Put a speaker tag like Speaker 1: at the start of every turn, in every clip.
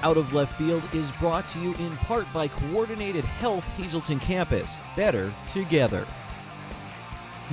Speaker 1: Out of Left Field is brought to you in part by Coordinated Health Hazleton Campus. Better together.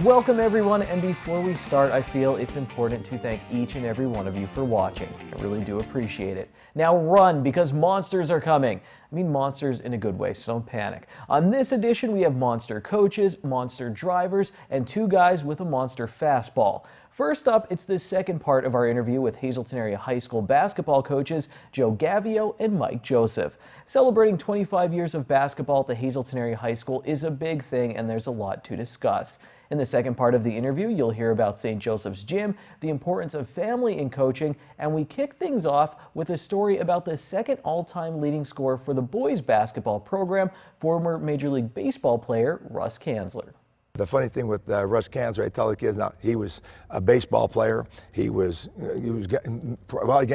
Speaker 2: Welcome everyone, and before we start, I feel it's important to thank each and every one of you for watching. I really do appreciate it. Now run, because monsters are coming. I mean monsters in a good way, so don't panic. On this edition, we have monster coaches, monster drivers, and two guys with a monster fastball. First up, it's the second part of our interview with Hazleton Area High School basketball coaches Joe Gavio and Mike Joseph. Celebrating 25 years of basketball at the Hazleton Area High School is a big thing, and there's a lot to discuss. In the second part of the interview, you'll hear about St. Joseph's Gym, the importance of family in coaching, and we kick things off with a story about the second all-time leading scorer for the boys basketball program, former Major League Baseball player Russ Canzler.
Speaker 3: The funny thing with Russ Canzler, I tell the kids now, he was a baseball player. He was getting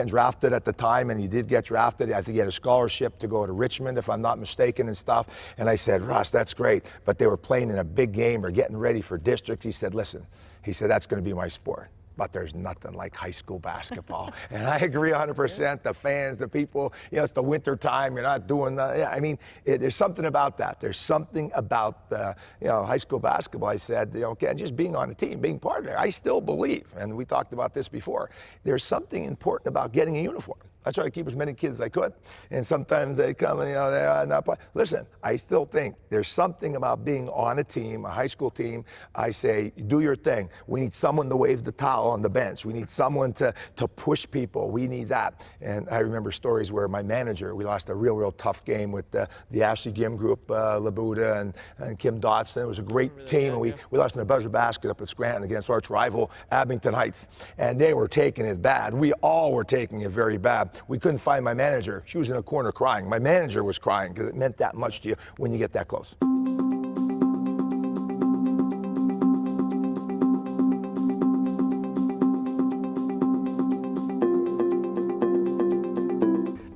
Speaker 3: drafted at the time, and he did get drafted. I think he had a scholarship to go to Richmond, if I'm not mistaken, and stuff. And I said, Russ, that's great. But they were playing in a big game or getting ready for districts. He said, listen, he said, that's going to be my sport. But there's nothing like high school basketball. And I agree 100%. The fans, the people, you know, it's the winter time. You're not doing the, yeah, I mean, there's something about that. There's something about, high school basketball. I said, okay, just being on a team, being part of it. I still believe, and we talked about this before, there's something important about getting a uniform. I try to keep as many kids as I could, and sometimes they come and they're not playing. Listen, I still think there's something about being on a team, a high school team. I say, do your thing. We need someone to wave the towel on the bench. We need someone to push people. We need that. And I remember stories where my manager, we lost a real tough game with the Ashley Gym group, Labuda and Kim Dotson. It was a great team, and we lost in a buzzer basket up at Scranton against arch rival Abington Heights. And they were taking it bad. We all were taking it very bad. We couldn't find my manager. She was in a corner crying. My manager was crying because it meant that much to you when you get that close.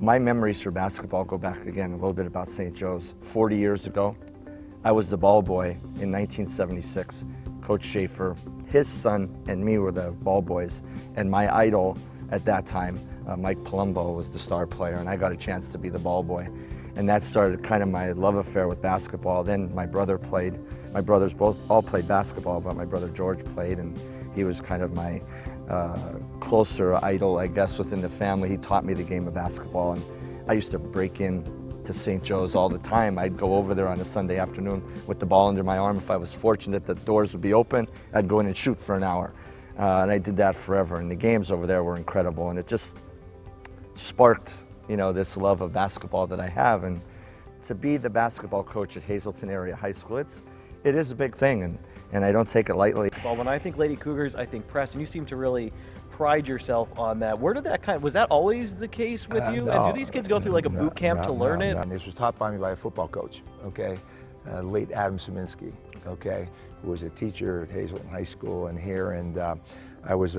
Speaker 4: My memories for basketball go back again a little bit about St. Joe's. 40 years ago, I was the ball boy in 1976. Coach Schaefer, his son and me were the ball boys, and my idol at that time, Mike Palumbo, was the star player, and I got a chance to be the ball boy. And that started kind of my love affair with basketball. Then my brother played. My brothers both all played basketball, but my brother George played, and he was kind of my closer idol, I guess, within the family. He taught me the game of basketball, and I used to break in to St. Joe's all the time. I'd go over there on a Sunday afternoon with the ball under my arm. If I was fortunate that the doors would be open, I'd go in and shoot for an hour. And I did that forever, and the games over there were incredible, and it just sparked, this love of basketball that I have. And to be the basketball coach at Hazleton Area High School, it is a big thing, and I don't take it lightly.
Speaker 2: Well, when I think Lady Cougars, I think press, and you seem to really pride yourself on that. Where did that was that always the case with you?
Speaker 3: No,
Speaker 2: and do these kids go through like a boot camp to learn it?
Speaker 3: No. This was taught by me by a football coach, okay? Late Adam Szyminski, okay, who was a teacher at Hazleton High School and here, and I was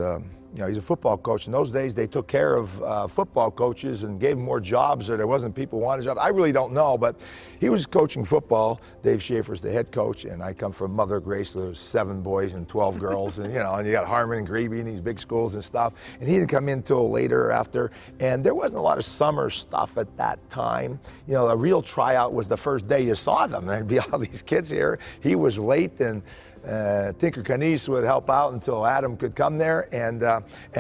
Speaker 3: he's a football coach. In those days, they took care of football coaches and gave them more jobs, or there wasn't people who wanted jobs. I really don't know, but he was coaching football. Dave Schaefer's the head coach, and I come from Mother Grace, where there's 7 boys and 12 girls, and and you got Harmon and Greeby and these big schools and stuff. And he didn't come in till later after, and there wasn't a lot of summer stuff at that time. A real tryout was the first day you saw them. There'd be all these kids here. He was late, and Tinker Canis would help out until Adam could come there, and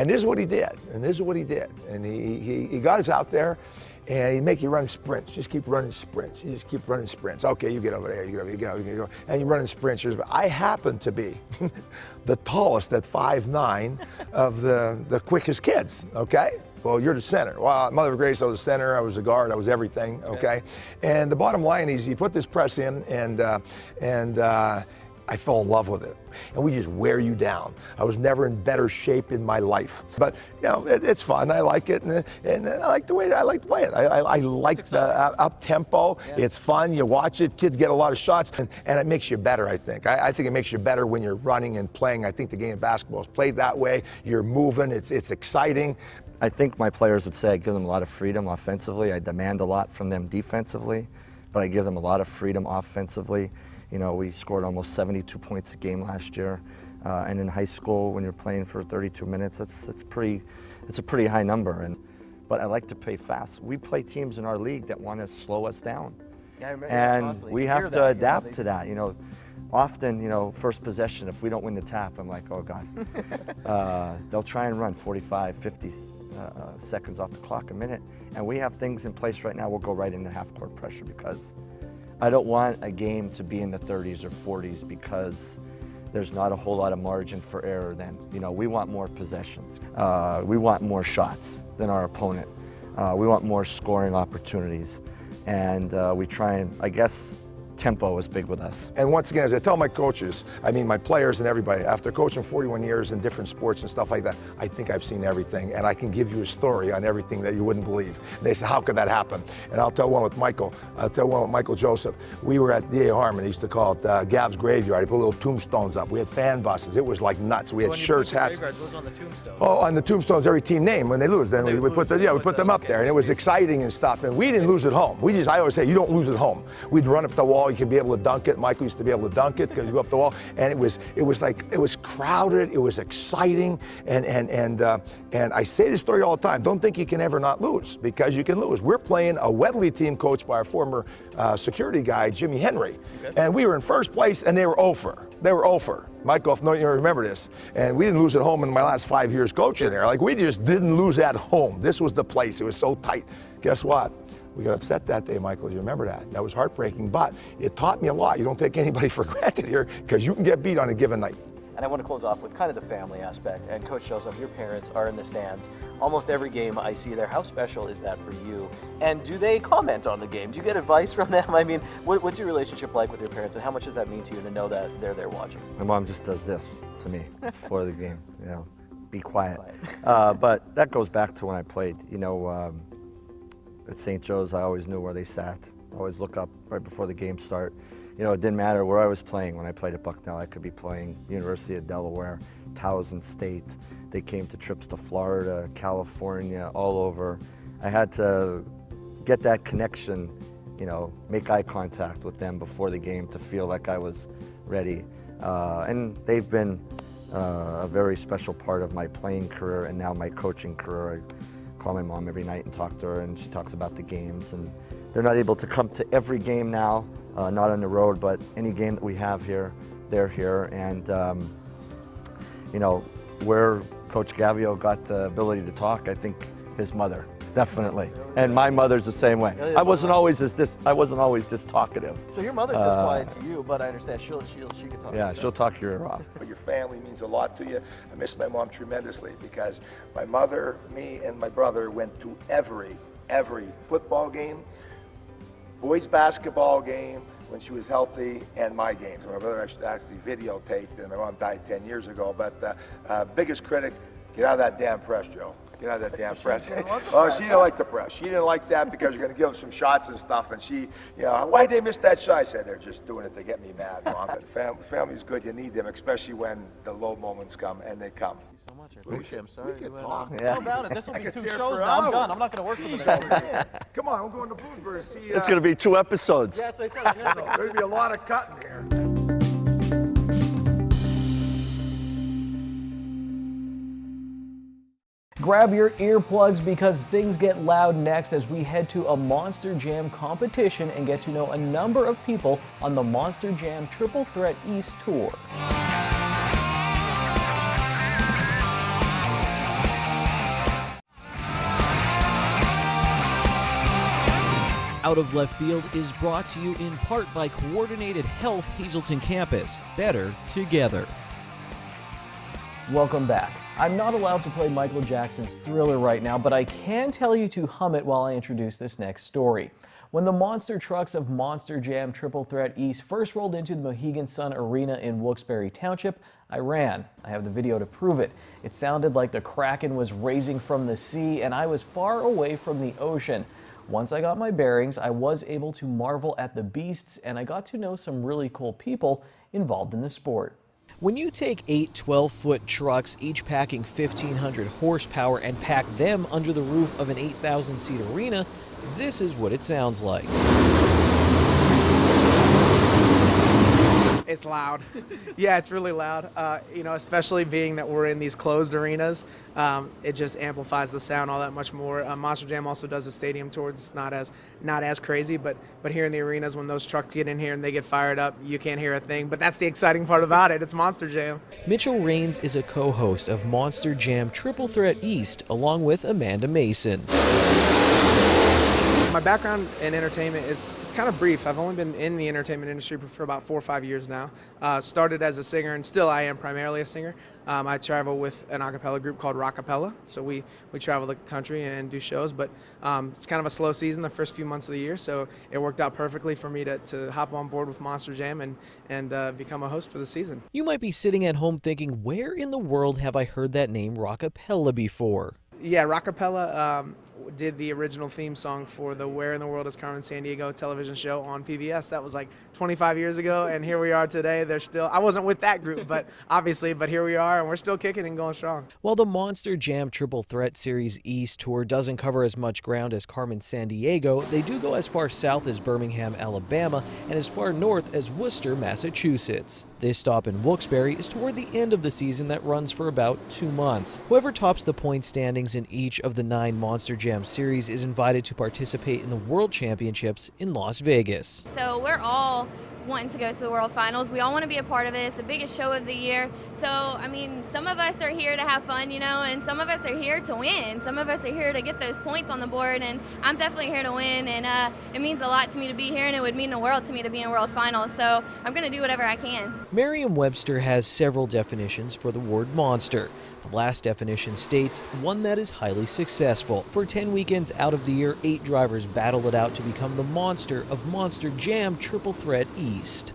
Speaker 3: this is what he did, and he got us out there, and he'd make you run sprints. Just keep running sprints. You just keep running sprints. Okay, you get over there, you get over there, you go, and you're running sprints. I happen to be the tallest at 5'9" of the quickest kids, okay? Well, you're the center. Well, at Mother Grace, I was the center, I was the guard, I was everything, okay? And the bottom line is you put this press in, and I fell in love with it, and we just wear you down. I was never in better shape in my life, but it's fun. I like it, and I like the way I like to play it. I like the up tempo. Yeah. It's fun. You watch it. Kids get a lot of shots, and it makes you better. I think. I think it makes you better when you're running and playing. I think the game of basketball is played that way. You're moving. It's exciting.
Speaker 4: I think my players would say I give them a lot of freedom offensively. I demand a lot from them defensively, but I give them a lot of freedom offensively. We scored almost 72 points a game last year, and in high school, when you're playing for 32 minutes, it's a pretty high number. And but I like to play fast. We play teams in our league that want to slow us down.
Speaker 2: Yeah, I remember
Speaker 4: And
Speaker 2: constantly.
Speaker 4: we
Speaker 2: You
Speaker 4: have
Speaker 2: hear
Speaker 4: to
Speaker 2: that,
Speaker 4: adapt to that. Often, first possession, if we don't win the tap, I'm like, oh God. They'll try and run 45, 50 seconds off the clock a minute. And we have things in place right now. We'll go right into half-court pressure because I don't want a game to be in the 30s or 40s because there's not a whole lot of margin for error then. We want more possessions. We want more shots than our opponent. We want more scoring opportunities. And we try and, I guess, tempo is big with us.
Speaker 3: And once again, as I tell my coaches, my players and everybody, after coaching 41 years in different sports and stuff like that, I think I've seen everything, and I can give you a story on everything that you wouldn't believe. And they say, how could that happen? And I'll tell one with Michael. I'll tell one with Michael Joseph. We were at D.A. Harmon. They used to call it Gav's Graveyard. He put little tombstones up. We had fan buses. It was like nuts. We had shirts, hats.
Speaker 2: What was on the tombstone?
Speaker 3: Oh, on the tombstones, every team name when they lose. Then we put them up there, and it was exciting and stuff. And we didn't lose at home. I always say, you don't lose at home. We'd run up the wall. You could be able to dunk it. Michael used to be able to dunk it because you go up the wall, and it was crowded. It was exciting, and I say this story all the time. Don't think you can ever not lose because you can lose. We're playing a Wedley team coached by our former security guy Jimmy Henry, and we were in first place, and they were 0-for. They were 0-for. Michael, if you remember this, and we didn't lose at home in my last 5 years coaching there. Like we just didn't lose at home. This was the place. It was so tight. Guess what? We got upset that day, Michael. You remember that? That was heartbreaking, but it taught me a lot. You don't take anybody for granted here because you can get beat on a given night.
Speaker 2: And I want to close off with kind of the family aspect. And Coach Joseph, your parents are in the stands almost every game I see there. How special is that for you? And do they comment on the game? Do you get advice from them? What's your relationship like with your parents, and how much does that mean to you to know that they're there watching?
Speaker 4: My mom just does this to me before the game, be quiet. But that goes back to when I played, at St. Joe's, I always knew where they sat. I always look up right before the game start. It didn't matter where I was playing. When I played at Bucknell, I could be playing University of Delaware, Towson State. They came to trips to Florida, California, all over. I had to get that connection, make eye contact with them before the game to feel like I was ready. And they've been a very special part of my playing career and now my coaching career. I call my mom every night and talk to her, and she talks about the games. And they're not able to come to every game now, not on the road, but any game that we have here, they're here. And where Coach Gavio got the ability to talk, I think his mother, definitely. And my mother's the same way. I wasn't always this talkative.
Speaker 2: So your mother says quiet to you, but I understand she can talk.
Speaker 4: Yeah, she'll talk your ear off.
Speaker 3: But your family means a lot to you. I miss my mom tremendously because my mother, me, and my brother went to every football game, boys basketball game when she was healthy, and my games. My brother actually videotaped, and my mom died 10 years ago. But biggest critic, get out of that damn press, Joe. Get out of that damn press. Oh, she didn't like the press. She didn't like that because you're going to give them some shots and stuff. And she, why'd they miss that shot? I said, they're just doing it to get me mad, Mom. But family's good. You need them, especially when the low moments come, and they come.
Speaker 2: Thank you so much. I appreciate it. I'm sorry.
Speaker 3: We can talk.
Speaker 2: How about it? This will be 2
Speaker 3: stare
Speaker 2: shows
Speaker 3: for
Speaker 2: now. I'm
Speaker 3: hours.
Speaker 2: done. I'm not going to work for the next 2 years.
Speaker 3: Come on, we're going to Bloomsbury to see.
Speaker 4: It's going to be 2 episodes.
Speaker 2: Yeah, that's what I said.
Speaker 3: There's going to be a lot of cutting here.
Speaker 2: Grab your earplugs because things get loud next as we head to a Monster Jam competition and get to know a number of people on the Monster Jam Triple Threat East Tour.
Speaker 1: Out of Left Field is brought to you in part by Coordinated Health Hazleton Campus. Better together.
Speaker 2: Welcome back. I'm not allowed to play Michael Jackson's Thriller right now, but I can tell you to hum it while I introduce this next story. When the monster trucks of Monster Jam Triple Threat East first rolled into the Mohegan Sun Arena in Wilkes-Barre Township, I ran. I have the video to prove it. It sounded like the Kraken was raising from the sea, and I was far away from the ocean. Once I got my bearings, I was able to marvel at the beasts, and I got to know some really cool people involved in the sport.
Speaker 1: When you take 8 12-foot trucks, each packing 1,500 horsepower, and pack them under the roof of an 8,000-seat arena, this is what it sounds like.
Speaker 5: It's loud. Yeah, it's really loud. Especially being that we're in these closed arenas, it just amplifies the sound all that much more. Monster Jam also does a stadium tour. It's not as crazy, but here in the arenas, when those trucks get in here and they get fired up, you can't hear a thing. But that's the exciting part about it. It's Monster Jam.
Speaker 1: Mitchell Raines is a co-host of Monster Jam Triple Threat East, along with Amanda Mason.
Speaker 5: My background in entertainment, it's kind of brief. I've only been in the entertainment industry for about 4 or 5 years now. Started as a singer, and still I am primarily a singer. I travel with an a cappella group called Rockapella, so we travel the country and do shows, but it's kind of a slow season the first few months of the year, so it worked out perfectly for me to hop on board with Monster Jam and become a host for the season.
Speaker 1: You might be sitting at home thinking, where in the world have I heard that name Rockapella before?
Speaker 5: Yeah, Rockapella did the original theme song for the Where in the World is Carmen Sandiego television show on PBS. That was like 25 years ago, and here we are today. I wasn't with that group, but here we are, and we're still kicking and going strong.
Speaker 1: While the Monster Jam Triple Threat Series East Tour doesn't cover as much ground as Carmen Sandiego, they do go as far south as Birmingham, Alabama, and as far north as Worcester, Massachusetts. This stop in Wilkes-Barre is toward the end of the season that runs for about 2 months. Whoever tops the point standings in each of the 9 Monster Jam series is invited to participate in the World Championships in Las Vegas.
Speaker 6: So we're all wanting to go to the World Finals. We all want to be a part of it. It's the biggest show of the year. So, I mean, some of us are here to have fun, and some of us are here to win. Some of us are here to get those points on the board, and I'm definitely here to win, and it means a lot to me to be here, and it would mean the world to me to be in World Finals. So I'm going to do whatever I can.
Speaker 1: Merriam-Webster has several definitions for the word monster. The last definition states one that is highly successful. For 10 weekends out of the year, 8 drivers battle it out to become the monster of Monster Jam Triple Threat East.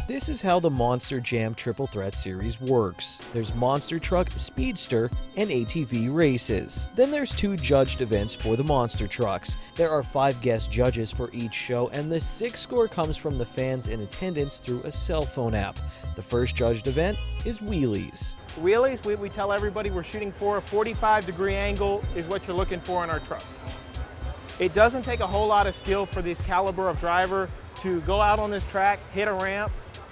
Speaker 1: This is how the Monster Jam Triple Threat Series works. There's Monster Truck, Speedster, and ATV races. Then there's 2 judged events for the Monster Trucks. There are 5 guest judges for each show, and the 6th score comes from the fans in attendance through a cell phone app. The first judged event is wheelies.
Speaker 7: Wheelies, we tell everybody we're shooting for a 45-degree angle is what you're looking for in our trucks. It doesn't take a whole lot of skill for this caliber of driver to go out on this track, hit a ramp,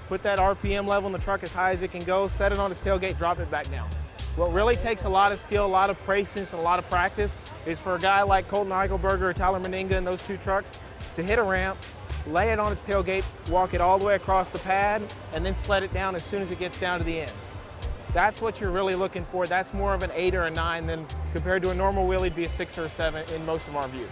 Speaker 7: put that RPM level in the truck as high as it can go, set it on its tailgate, drop it back down. What really takes a lot of skill, a lot of patience, and a lot of practice is for a guy like Colton Eichelberger or Tyler Meninga in those 2 trucks to hit a ramp, lay it on its tailgate, walk it all the way across the pad, and then sled it down as soon as it gets down to the end. That's what you're really looking for. That's more of an 8 or a 9 than compared to a normal wheelie, it'd be a 6 or a 7 in most of our views.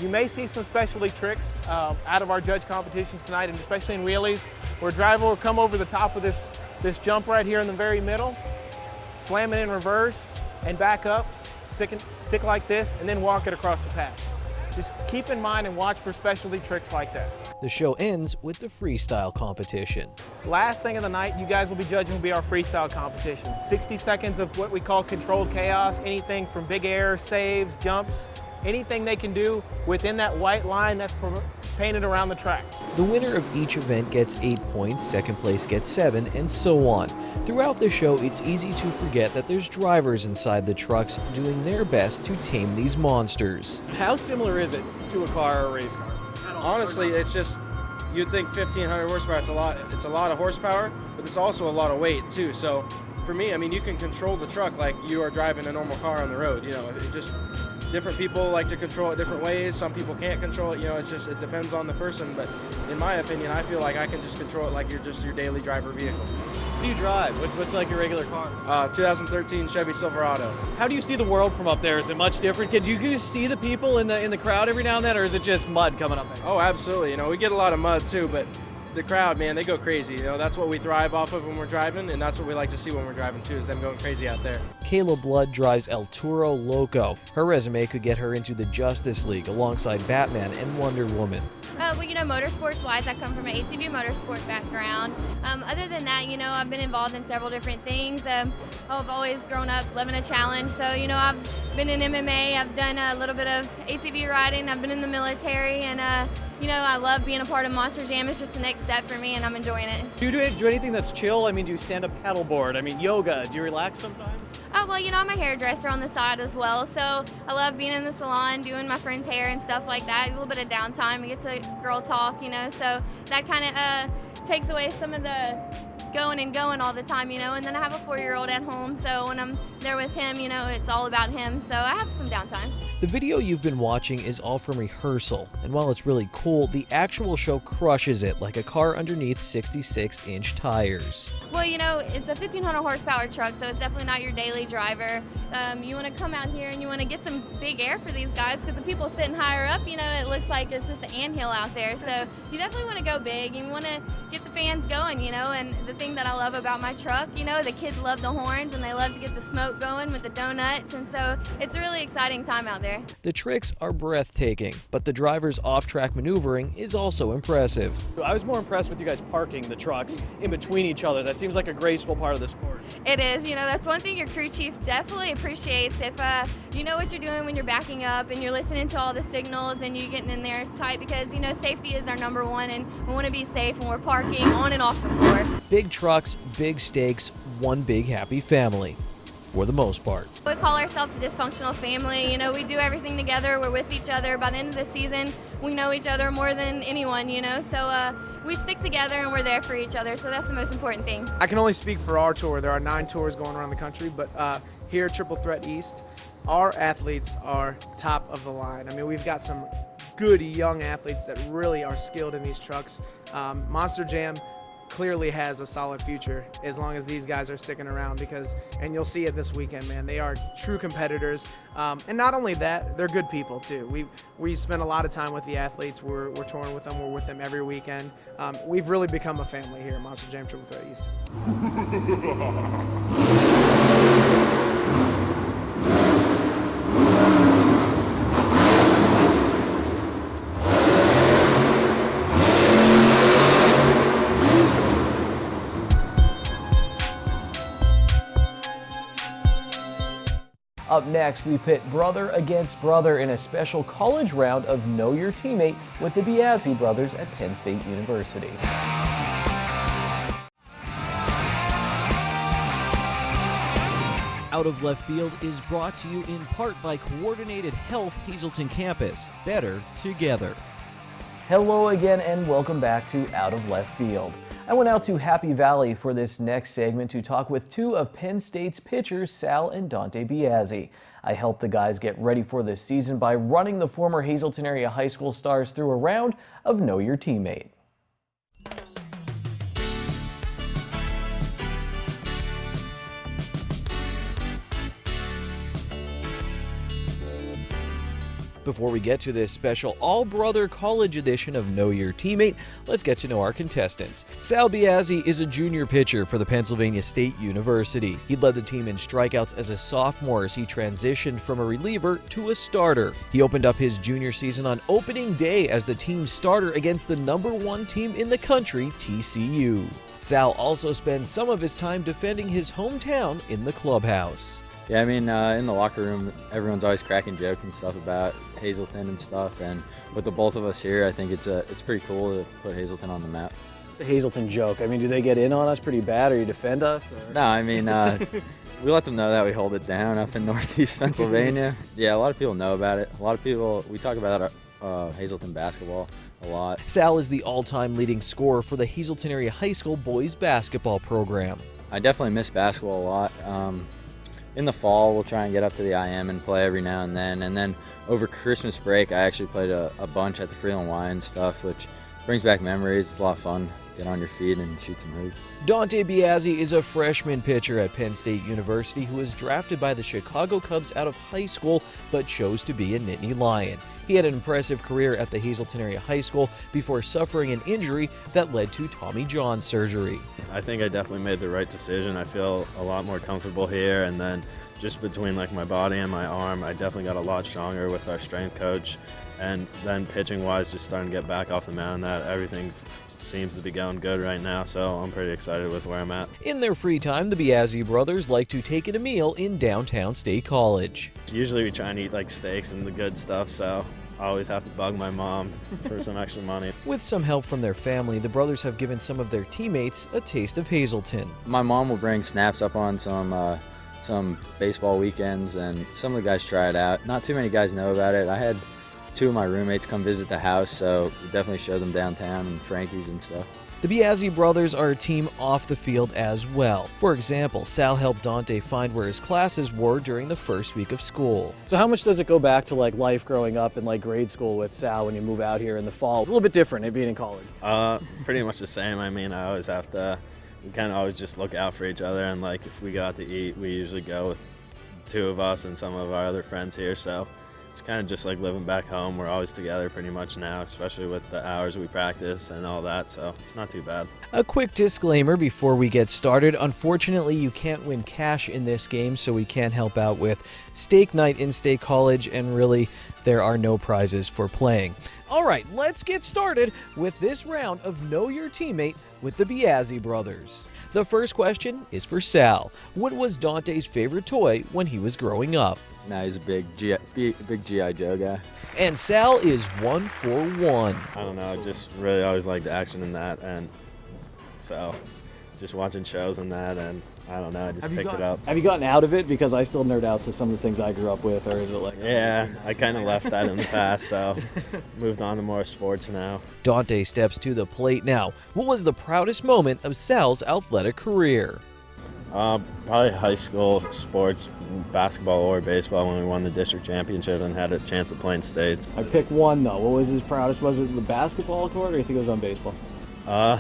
Speaker 7: You may see some specialty tricks out of our judge competitions tonight, and especially in wheelies, where a driver will come over the top of this jump right here in the very middle, slam it in reverse, and back up, stick like this, and then walk it across the pad. Just keep in mind and watch for specialty tricks like that.
Speaker 1: The show ends with the freestyle competition.
Speaker 7: Last thing of the night you guys will be judging will be our freestyle competition. 60 seconds of what we call controlled chaos, anything from big air, saves, jumps, anything they can do within that white line that's painted around the track.
Speaker 1: The winner of each event gets 8 points, second place gets 7, and so on. Throughout the show, it's easy to forget that there's drivers inside the trucks doing their best to tame these monsters.
Speaker 8: How similar is it to a car or a race car?
Speaker 9: Honestly, it's just, you'd think 1,500 horsepower, it's a lot of horsepower, but it's also a lot of weight too. So for me, I mean, you can control the truck like you are driving a normal car on the road. It just, different people like to control it different ways. Some people can't control it. It depends on the person. But in my opinion, I feel like I can just control it like you're just your daily driver vehicle.
Speaker 8: What do you drive? What's like your regular car?
Speaker 9: 2013 Chevy Silverado.
Speaker 8: How do you see the world from up there? Is it much different? Can you see the people in the crowd every now and then, or is it just mud coming up there?
Speaker 9: Oh, absolutely. We get a lot of mud too, but the crowd, man, they go crazy. That's what we thrive off of when we're driving, and that's what we like to see when we're driving too, is them going crazy out there.
Speaker 1: Kayla Blood drives El Toro Loco. Her resume could get her into the Justice League alongside Batman and Wonder Woman.
Speaker 6: Motorsports-wise, I come from an ATV motorsport background. Other than that, I've been involved in several different things. I've always grown up living a challenge. So, I've been in MMA, I've done a little bit of ATV riding, I've been in the military, and you know, I love being a part of Monster Jam. It's just the next step for me, and I'm enjoying it.
Speaker 8: Do you do anything that's chill? I mean, do you stand up paddleboard? I mean, yoga. Do you relax sometimes?
Speaker 6: Oh, well, you know, I'm a hairdresser on the side as well, so I love being in the salon, doing my friend's hair and stuff like that. A little bit of downtime. We get to girl talk, you know, so that kind of takes away some of the going all the time, you know, and then I have a 4-year-old at home, so when I'm there with him, you know, it's all about him, so I have some downtime.
Speaker 1: The video you've been watching is all from rehearsal, and while it's really cool, the actual show crushes it like a car underneath 66-inch tires.
Speaker 6: Well, you know, it's a 1,500 horsepower truck, so it's definitely not your daily driver. You want to come out here and you want to get some big air for these guys, because the people sitting higher up, you know, it looks like it's just an anthill out there. So you definitely want to go big. You want to get the fans going, you know, and the thing that I love about my truck, you know, the kids love the horns and they love to get the smoke going with the donuts, and so it's a really exciting time out there.
Speaker 1: The tricks are breathtaking, but the driver's off-track maneuvering is also impressive.
Speaker 8: I was more impressed with you guys parking the trucks in between each other. That seems like a graceful part of the sport.
Speaker 6: It is, you know, that's one thing your crew chief definitely appreciates. If you know what you're doing when you're backing up and you're listening to all the signals and you're getting in there tight, because, you know, safety is our number one, and we want to be safe when we're parking on and off the floor.
Speaker 1: Big trucks, big stakes, one big happy family, for the most part.
Speaker 6: We call ourselves a dysfunctional family. You know, we do everything together. We're with each other. By the end of the season, we know each other more than anyone, you know, so we stick together and we're there for each other, so that's the most important thing.
Speaker 5: I can only speak for our tour. There are 9 tours going around the country, but here at Triple Threat East, our athletes are top of the line. I mean, we've got some good young athletes that really are skilled in these trucks. Monster Jam clearly has a solid future as long as these guys are sticking around, and you'll see it this weekend, man. They are true competitors, and not only that, they're good people too. We spend a lot of time with the athletes. We're touring with them. We're with them every weekend. We've really become a family here at Monster Jam Triple Threat East.
Speaker 2: Up next, we pit brother against brother in a special college round of Know Your Teammate with the Biasi brothers at Penn State University.
Speaker 1: Out of Left Field is brought to you in part by Coordinated Health Hazleton Campus. Better together.
Speaker 2: Hello again and welcome back to Out of Left Field. I went out to Happy Valley for this next segment to talk with 2 of Penn State's pitchers, Sal and Dante Biasi. I helped the guys get ready for this season by running the former Hazleton area high school stars through a round of Know Your Teammate.
Speaker 1: Before we get to this special all-brother college edition of Know Your Teammate, let's get to know our contestants. Sal Biasi is a junior pitcher for the Pennsylvania State University. He led the team in strikeouts as a sophomore as he transitioned from a reliever to a starter. He opened up his junior season on opening day as the team's starter against the #1 team in the country, TCU. Sal also spends some of his time defending his hometown in the clubhouse.
Speaker 10: Yeah, I mean, in the locker room, everyone's always cracking jokes and stuff about Hazleton and stuff, and with the both of us here, I think it's pretty cool to put Hazleton on the map.
Speaker 11: The Hazleton joke, I mean, do they get in on us pretty bad, or you defend us? Or?
Speaker 10: No, I mean, we let them know that we hold it down up in Northeast Pennsylvania. Yeah, a lot of people know about it. A lot of people, we talk about Hazleton basketball a lot.
Speaker 1: Sal is the all-time leading scorer for the Hazleton area high school boys basketball program.
Speaker 10: I definitely miss basketball a lot. In the fall, we'll try and get up to the IM and play every now and then over Christmas break, I actually played a bunch at the Freeland Y and stuff, which brings back memories. It's a lot of fun. Get on your feet and shoot some hoops.
Speaker 1: Dante Biasi is a freshman pitcher at Penn State University who was drafted by the Chicago Cubs out of high school but chose to be a Nittany Lion. He had an impressive career at the Hazleton area high school before suffering an injury that led to Tommy John surgery.
Speaker 12: I think I definitely made the right decision. I feel a lot more comfortable here, and then just between like my body and my arm, I definitely got a lot stronger with our strength coach. And then pitching-wise, just starting to get back off the mound, that everything seems to be going good right now, so I'm pretty excited with where I'm at.
Speaker 1: In their free time, the Biasi brothers like to take in a meal in downtown State College.
Speaker 12: Usually we try and eat like steaks and the good stuff, so I always have to bug my mom for some extra money.
Speaker 1: With some help from their family, the brothers have given some of their teammates a taste of Hazleton.
Speaker 10: My mom will bring snaps up on some baseball weekends, and some of the guys try it out. Not too many guys know about it. I had 2 of my roommates come visit the house, so we definitely showed them downtown and Frankie's and stuff.
Speaker 1: The Biasi brothers are a team off the field as well. For example, Sal helped Dante find where his classes were during the first week of school.
Speaker 11: So how much does it go back to like life growing up in like grade school with Sal when you move out here in the fall? It's a little bit different than being in college.
Speaker 12: Pretty much the same. I mean, I always have to, we kind of always just look out for each other, and like if we go out to eat, we usually go with 2 of us and some of our other friends here, so it's kind of just like living back home. We're always together pretty much now, especially with the hours we practice and all that, so it's not too bad.
Speaker 1: A quick disclaimer before we get started. Unfortunately, you can't win cash in this game, so we can't help out with steak night in State College, and really, there are no prizes for playing. All right, let's get started with this round of Know Your Teammate with the Biasi brothers. The first question is for Sal. What was Dante's favorite toy when he was growing up?
Speaker 10: Now he's a big G.I. Joe guy.
Speaker 1: And Sal is 1 for 1.
Speaker 12: I don't know, just really always liked the action in that, and so just watching shows and that, and I don't know, I just picked it up.
Speaker 11: Have you gotten out of it? Because I still nerd out to some of the things I grew up with, or is it like...
Speaker 12: Yeah, I kind of left that in the past, so moved on to more sports now.
Speaker 1: Dante steps to the plate now. What was the proudest moment of Sal's athletic career?
Speaker 12: Probably high school sports, basketball or baseball, when we won the district championship and had a chance to play in states.
Speaker 11: I picked one though. What was his proudest? Was it the basketball court, or you think it was on baseball?
Speaker 12: I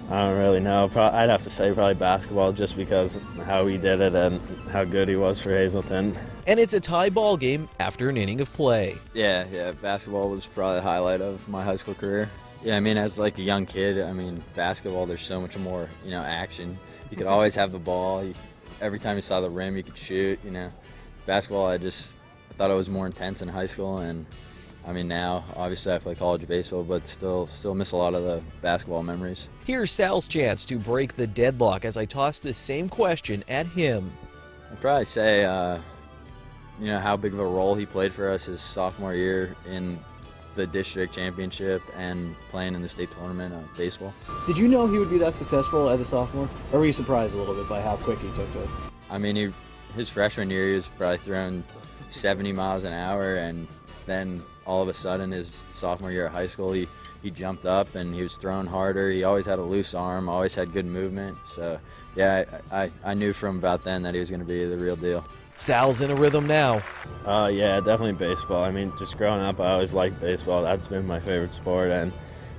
Speaker 12: don't really know. I'd have to say probably basketball, just because of how he did it and how good he was for Hazleton.
Speaker 1: And it's a tie ball game after an inning of play.
Speaker 10: Yeah, basketball was probably the highlight of my high school career. Yeah, I mean, as like a young kid, I mean, basketball, there's so much more, action. You could always have the ball. Every time you saw the rim, you could shoot, Basketball, I thought it was more intense in high school, and I mean, now, obviously I play college baseball, but still miss a lot of the basketball memories.
Speaker 1: Here's Sal's chance to break the deadlock as I toss the same question at him.
Speaker 10: I'd probably say, how big of a role he played for us his sophomore year in the district championship and playing in the state tournament of baseball.
Speaker 11: Did you know he would be that successful as a sophomore? Or were you surprised a little bit by how quick he took to it?
Speaker 10: I mean, his freshman year, he was probably throwing 70 miles an hour, and then all of a sudden his sophomore year at high school, he jumped up and he was throwing harder. He always had a loose arm, always had good movement. So yeah, I knew from about then that he was going to be the real deal.
Speaker 1: Sal's in a rhythm now.
Speaker 12: Yeah, definitely baseball. I mean, just growing up, I always liked baseball. That's been my favorite sport, and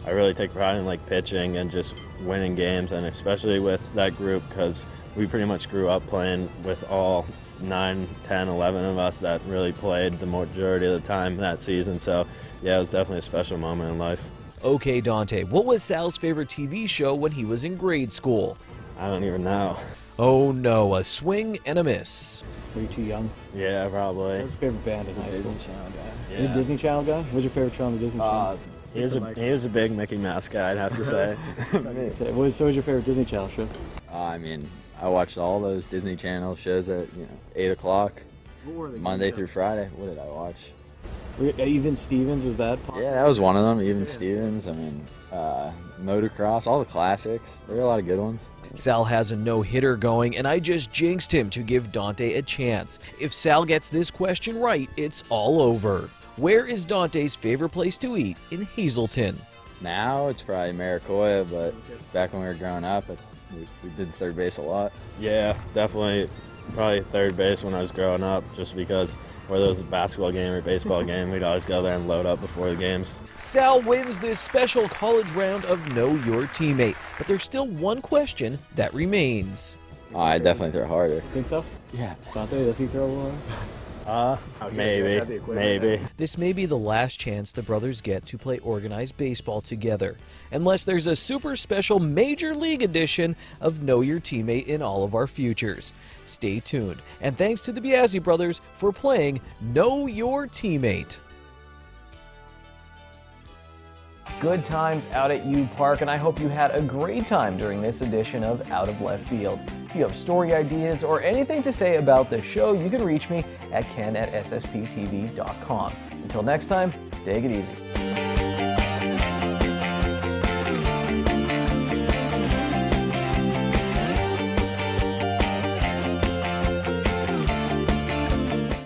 Speaker 12: I really take pride in like pitching and just winning games, and especially with that group, because we pretty much grew up playing with all 9, 10, 11 of us that really played the majority of the time that season. So yeah, it was definitely a special moment in life.
Speaker 1: Okay, Dante, what was Sal's favorite TV show when he was in grade school?
Speaker 12: I don't even know.
Speaker 1: Oh no, a swing and a miss.
Speaker 11: Were you too young?
Speaker 12: Yeah, probably.
Speaker 11: What was your favorite band in high school?
Speaker 10: Disney Channel guy.
Speaker 11: Are you a Disney Channel guy? What was your favorite show on the Disney Channel?
Speaker 12: He was a big Mickey Mouse guy, I'd have to say.
Speaker 11: So what was your favorite Disney Channel show?
Speaker 10: I mean, I watched all those Disney Channel shows at 8 o'clock, Monday through Friday. What did I watch?
Speaker 11: Even Stevens, was that popular?
Speaker 10: Yeah, that was one of them. Even Stevens. I mean, motocross, all the classics. There were a lot of good ones.
Speaker 1: Sal has a no-hitter going, and I just jinxed him to give Dante a chance. If Sal gets this question right, it's all over. Where is Dante's favorite place to eat in Hazleton?
Speaker 10: Now it's probably Maracoya, but back when we were growing up, we did third base a lot.
Speaker 12: Yeah, definitely probably third base when I was growing up, just because whether it was a basketball game or baseball game, we'd always go there and load up before the games.
Speaker 1: Sal wins this special college round of Know Your Teammate, but there's still one question that remains.
Speaker 10: I definitely throw harder.
Speaker 11: Think so?
Speaker 10: Yeah.
Speaker 11: Dante, does he throw a little
Speaker 12: Maybe.
Speaker 1: This may be the last chance the brothers get to play organized baseball together, unless there's a super special Major League edition of Know Your Teammate in all of our futures. Stay tuned, and thanks to the Biasi brothers for playing Know Your Teammate.
Speaker 2: Good times out at U Park, and I hope you had a great time during this edition of Out of Left Field. If you have story ideas or anything to say about the show, you can reach me at ken@ssptv.com. Until next time, take it easy.